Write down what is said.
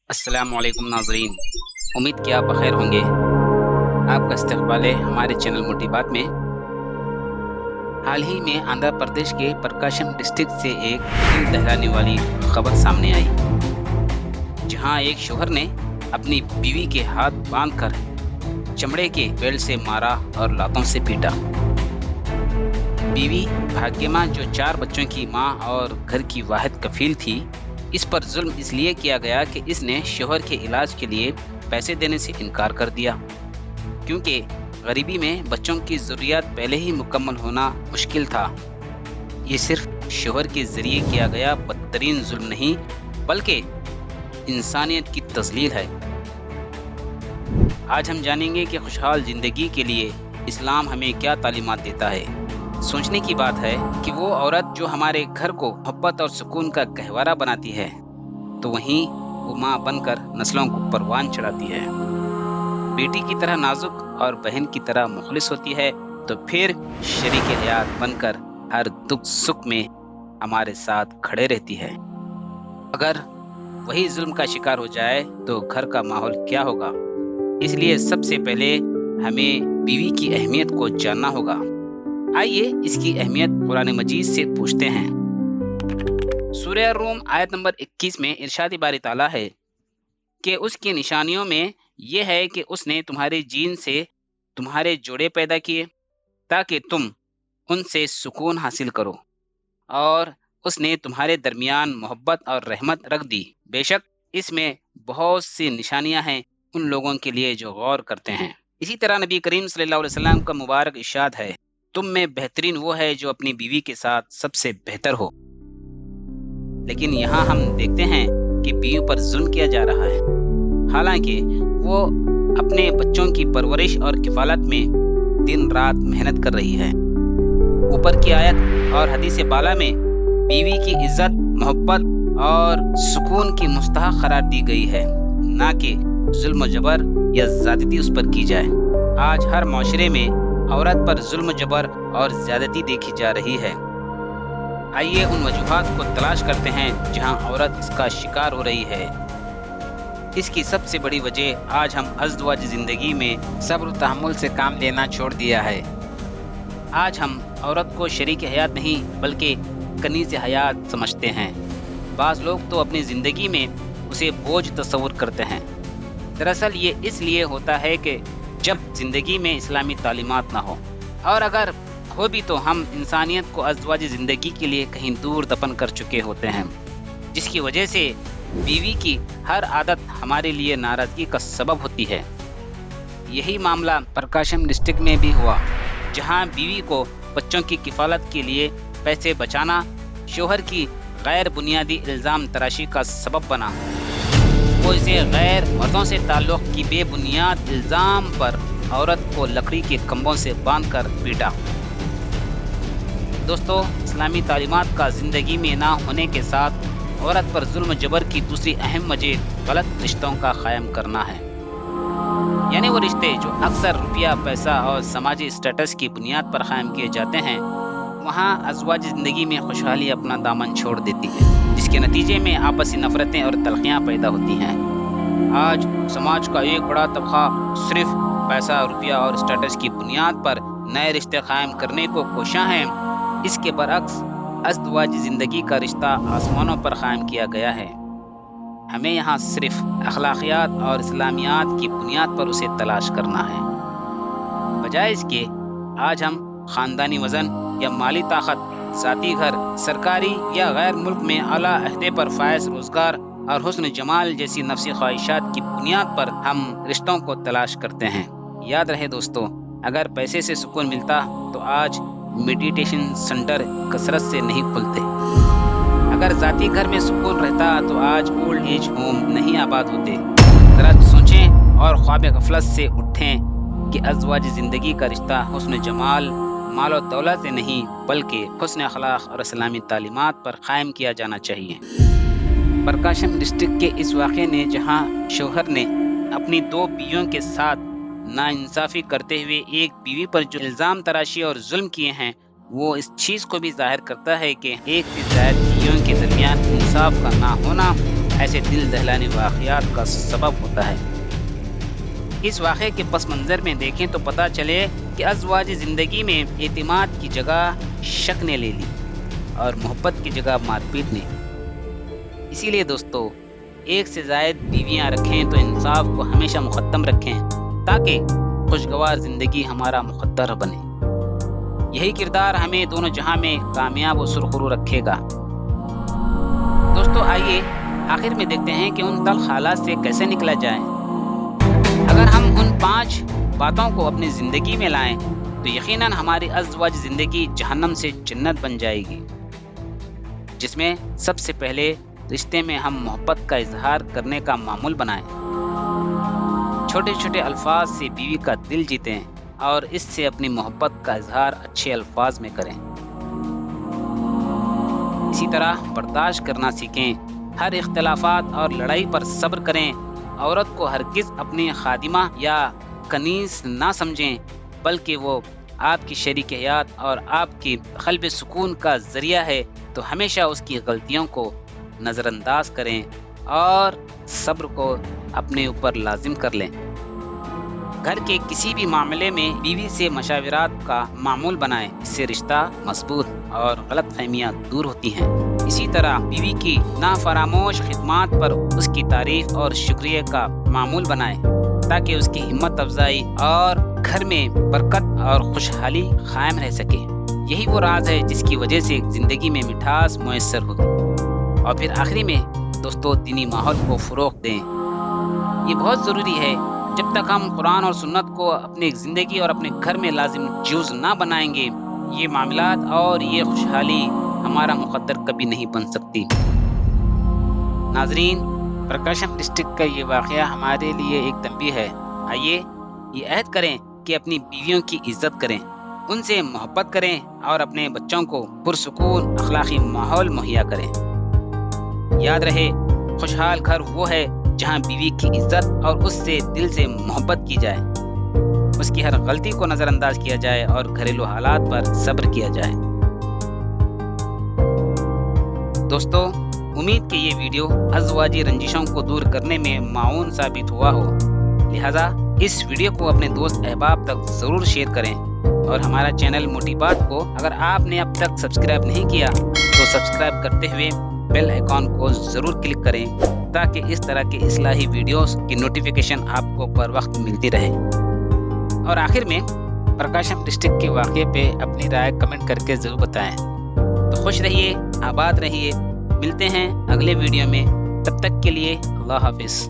अस्सलाम वालेकुम नाज़रीन। उम्मीद कि आप बखैर होंगे। आपका इस्तक़बाल है हमारे चैनल मोटिबात में। हाल ही में आंध्र प्रदेश के प्रकाशम डिस्ट्रिक्ट से एक दिल दहलाने वाली खबर सामने आई, जहां एक शौहर ने अपनी बीवी के हाथ बांधकर चमड़े के बेल्ट से मारा और लातों से पीटा। बीवी भाग्यमां, जो 4 बच्चों की मां और घर की वाहिद कफील थी, इस पर जुल्म इसलिए किया गया कि इसने शौहर के इलाज के लिए पैसे देने से इनकार कर दिया, क्योंकि गरीबी में बच्चों की ज़रूरियात पहले ही मुकम्मल होना मुश्किल था। ये सिर्फ शौहर के ज़रिए किया गया बदतरीन जुल्म नहीं, बल्कि इंसानियत की तज़लील है। आज हम जानेंगे कि खुशहाल ज़िंदगी के लिए इस्लाम हमें क्या तालीमात देता है। सोचने की बात है कि वो औरत जो हमारे घर को मोहब्बत और सुकून का गहवारा बनाती है, तो वहीं वो माँ बनकर नस्लों को परवान चढ़ाती है, बेटी की तरह नाजुक और बहन की तरह मुखलिस होती है, तो फिर शरीक हयात बनकर हर दुख सुख में हमारे साथ खड़े रहती है। अगर वही जुल्म का शिकार हो जाए तो घर का माहौल क्या होगा? इसलिए सबसे पहले हमें बीवी की अहमियत को जानना होगा। आइए इसकी अहमियत कुरान मजीद से पूछते हैं। सूरह रूम आयत नंबर 21 में इरशाद बारी ताला है कि उसकी निशानियों में यह है कि उसने तुम्हारे जीन से तुम्हारे जोड़े पैदा किए ताकि तुम उनसे सुकून हासिल करो, और उसने तुम्हारे दरमियान मोहब्बत और रहमत रख दी। बेशक इसमें बहुत सी निशानियां हैं उन लोगों के लिए जो गौर करते हैं। इसी तरह नबी करीम सल्लल्लाहु अलैहि वसल्लम का मुबारक इरशाद है, तुम में बेहतरीन वो है जो अपनी बीवी के साथ सबसे बेहतर हो। लेकिन यहाँ हम देखते हैं कि बीवी पर जुल्म किया जा रहा है, हालांकि वो अपने बच्चों की परवरिश और किफालत में दिन रात मेहनत कर रही है। ऊपर की आयत और हदीस बाला में बीवी की इज्जत, मोहब्बत और सुकून की मुस्तहक करार दी गई है, ना कि जुल्म जबर या ज़्यादती उस पर की जाए। आज हर माशरे में औरत पर जुल्म जबर और ज्यादती देखी जा रही है। आइए उन वजूहात को तलाश करते हैं जहां औरत इसका शिकार हो रही है। इसकी सबसे बड़ी वजह आज हम अज़दवाजी ज़िंदगी में सब्र तहम्मुल से काम लेना छोड़ दिया है। आज हम औरत को शरीक हयात नहीं बल्कि कनीज़ हयात समझते हैं। बाज़ लोग तो अपनी ज़िंदगी में उसे बोझ तस्वुर करते हैं। दरअसल ये इसलिए होता है कि जब ज़िंदगी में इस्लामी तालीमात ना हो, और अगर हो भी तो हम इंसानियत को अज़दवाजी ज़िंदगी के लिए कहीं दूर दफन कर चुके होते हैं, जिसकी वजह से बीवी की हर आदत हमारे लिए नाराज़गी का सबब होती है। यही मामला प्रकाशम डिस्ट्रिक्ट में भी हुआ, जहां बीवी को बच्चों की किफ़ालत के लिए पैसे बचाना शौहर की गैर बुनियादी इल्ज़ाम तराशी का सबब बना। वो इसे गैर मर्दों से ताल्लुक़ की बेबुनियाद इल्ज़ाम पर औरत को लकड़ी के खंभों से बांधकर पीटा। दोस्तों, इस्लामी तालीमात का ज़िंदगी में ना होने के साथ औरत पर जुल्म जबर की दूसरी अहम वजह गलत रिश्तों का कायम करना है। यानी वो रिश्ते जो अक्सर रुपया, पैसा और समाजी स्टेटस की बुनियाद पर कायम किए जाते हैं, वहाँ अज़वाजी ज़िंदगी में खुशहाली अपना दामन छोड़ देती है, जिसके नतीजे में आपसी नफरतें और तलखियाँ पैदा होती हैं। आज समाज का एक बड़ा तबका सिर्फ पैसा, रुपया और स्टेटस की बुनियाद पर नए रिश्ते कायम करने को कोशां है। इसके बरअक्स अज़दवाजी ज़िंदगी का रिश्ता आसमानों पर कायम किया गया है। हमें यहाँ सिर्फ अखलाकियात और इस्लामियात की बुनियाद पर उसे तलाश करना है। बजाय इसके आज हम ख़ानदानी वज़न या माली ताकत, ज़ाती घर, सरकारी या गैर मुल्क में आला अहदे पर फायज रोज़गार और हुस्न जमाल जैसी नफ्सी ख्वाहिशात की बुनियाद पर हम रिश्तों को तलाश करते हैं। याद रहे दोस्तों, अगर पैसे से सुकून मिलता तो आज मेडिटेशन सेंटर कसरत से नहीं खुलते। अगर ज़ाती घर में सुकून रहता तो आज ओल्ड एज होम नहीं आबाद होते। ज़रा सोचें और ख्वाब गफलत से उठें कि अज़दवाजी ज़िंदगी का रिश्ता हुस्न जमाल, माल और दौलत से नहीं बल्कि हुस्न अखलाक और इस्लामी तालीमात पर कायम किया जाना चाहिए। प्रकाशम डिस्ट्रिक्ट के इस वाक़े ने जहां शौहर ने अपनी 2 बीवियों के साथ नाइंसाफ़ी करते हुए एक बीवी पर जो इल्ज़ाम तराशी और जुल्म किए हैं, वो इस चीज़ को भी ज़ाहिर करता है कि एक से ज़्यादा बीवियों के दरमियान इंसाफ का ना होना ایسے دل دہلانے واقعات کا سبب ہوتا ہے۔ اس واقعے کے پس منظر میں دیکھیں تو پتہ چلے کہ ازواج زندگی میں اعتماد کی جگہ شک نے لے لی اور محبت کی جگہ مار پیٹ نے۔ اسی لیے دوستو، ایک سے زائد بیویاں رکھیں تو انصاف کو ہمیشہ مقدم رکھیں تاکہ خوشگوار زندگی ہمارا مقدر بنے۔ یہی کردار ہمیں دونوں جہاں میں کامیاب و سرخرو رکھے گا۔ دوستو آئیے آخر میں دیکھتے ہیں کہ ان تلخ حالات سے کیسے نکلا جائے۔ اگر ہم ان 5 باتوں کو اپنی زندگی میں لائیں تو یقیناً ہماری ازواج زندگی جہنم سے جنت بن جائے گی، جس میں سب سے پہلے رشتے میں ہم محبت کا اظہار کرنے کا معمول بنائیں۔ چھوٹے چھوٹے الفاظ سے بیوی کا دل جیتیں اور اس سے اپنی محبت کا اظہار اچھے الفاظ میں کریں۔ اسی طرح برداشت کرنا سیکھیں، ہر اختلافات اور لڑائی پر صبر کریں۔ عورت کو ہرگز اپنی خادمہ یا کنیز نہ سمجھیں، بلکہ وہ آپ کی شریک حیات اور آپ کی قلب سکون کا ذریعہ ہے، تو ہمیشہ اس کی غلطیوں کو نظر انداز کریں اور صبر کو اپنے اوپر لازم کر لیں۔ گھر کے کسی بھی معاملے میں بیوی سے مشاورات کا معمول بنائیں، اس سے رشتہ مضبوط اور غلط فہمیاں دور ہوتی ہیں۔ اسی طرح بیوی کی نافراموش خدمات پر اس کی تعریف اور شکریہ کا معمول بنائیں تاکہ اس کی ہمت افزائی اور گھر میں برکت اور خوشحالی قائم رہ سکے۔ یہی وہ راز ہے جس کی وجہ سے زندگی میں مٹھاس میسر ہوگی۔ اور پھر آخری میں دوستو، دینی ماحول کو فروغ دیں۔ یہ بہت ضروری ہے۔ جب تک ہم قرآن اور سنت کو اپنی زندگی اور اپنے گھر میں لازم جز نہ بنائیں گے، یہ معاملات اور یہ خوشحالی ہمارا مقدر کبھی نہیں بن سکتی۔ ناظرین، پرکاشم ڈسٹرکٹ کا یہ واقعہ ہمارے لیے ایک تنبیہ ہے۔ آئیے یہ عہد کریں کہ اپنی بیویوں کی عزت کریں، ان سے محبت کریں اور اپنے بچوں کو پرسکون اخلاقی ماحول مہیا کریں۔ یاد رہے، خوشحال گھر وہ ہے جہاں بیوی کی عزت اور اس سے دل سے محبت کی جائے، اس کی ہر غلطی کو نظر انداز کیا جائے اور گھریلو حالات پر صبر کیا جائے۔ دوستو، امید کہ یہ ویڈیو ازواجی رنجشوں کو دور کرنے میں معاون ثابت ہوا ہو، لہٰذا اس ویڈیو کو اپنے دوست احباب تک ضرور شیئر کریں اور ہمارا چینل موٹی بات کو اگر آپ نے اب تک سبسکرائب نہیں کیا تو سبسکرائب کرتے ہوئے بیل آئیکن کو ضرور کلک کریں تاکہ اس طرح کے اصلاحی ویڈیوز کی نوٹیفیکیشن آپ کو پر وقت ملتی رہے۔ اور آخر میں پرکاشم ڈسٹرکٹ کے واقعے پہ اپنی رائے کمنٹ کر کے ضرور بتائیں۔ تو خوش رہیے، آباد رہیے، ملتے ہیں اگلے ویڈیو میں، تب تک کے لیے اللہ حافظ۔